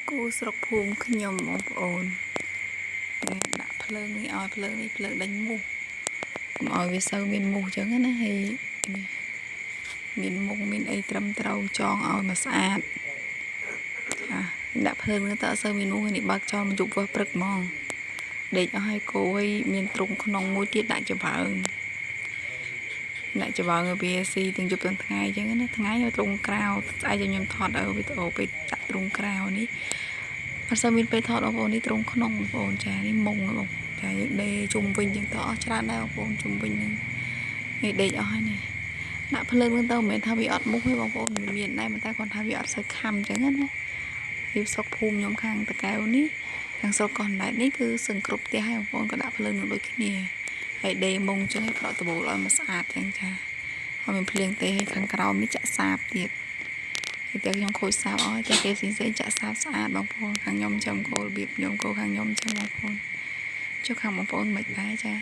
គូស្រុកភូមិខ្ញុំបងប្អូនដាក់ភ្លើងនេះឲ្យភ្លើងនេះភ្លើងដេញមូសកុំឲ្យវាសូវមានមូសអញ្ចឹងណាហើយមានមុខមានអីត្រឹមត្រូវចងឲ្យមកស្អាតដាក់ភ្លើងទៅអត់សូវមានមូសនេះបើកចោលមកយប់វឹសព្រឹកហ្មងដេកអស់ឲ្យគោឲ្យមានទ្រុងក្នុងមួយទៀតដាក់ច្បើងឲ្យវាស៊ីទាំងយប់ទាំងថ្ងៃអញ្ចឹងណាថ្ងៃឲ្យទ្រុងក្រៅស្អែកឲ្យខ្ញុំថតវីដេអូពេលដាក់ទ្រុងក្រៅនេះអត់សូវមានពេលថតបងប្អូននេះទ្រុងក្នុងបងប្អូនចានេះមុងបងចាយើងដេកជុំវិញអញ្ចឹងទៅអស់ច្រើនដែរបងប្អូនជុំវិញហ្នឹងនេះដេកអស់ហើយនេះដាក់ភ្លើងហ្នឹងទៅមិនមែនថាវាអត់មុខទេបងប្អូនវាមានដែរតែគាត់ថាវាអត់សូវខំអញ្ចឹងណាវាស្រុកភូមិខ្ញុំខាងតកែវនេះខាងស្រុកកោះណែតនេះគឺសឹងគ្រប់ផ្ទះហើយបងប្អូនក៏ដាក់ភ្លើងនឹងដូចគ្នាហើយដេមុងអញ្ចឹងឲ្យប្រក់ដបូលឲ្យមកស្អាតអញ្ចឹងចាហើយមានភ្លៀងទេឲ្យខាងក្រោមនេះចាក់សាបទៀតហើយតែខ្ញុំខូចសាបអស់តែគេផ្សេងចាក់សាបស្អាតបងប្អូនខាងខ្ញុំចាំគោរបៀបខ្ញុំគោខាងខ្ញុំចឹងបងប្អូនចុះខាងបងប្អូនមិនដែរចា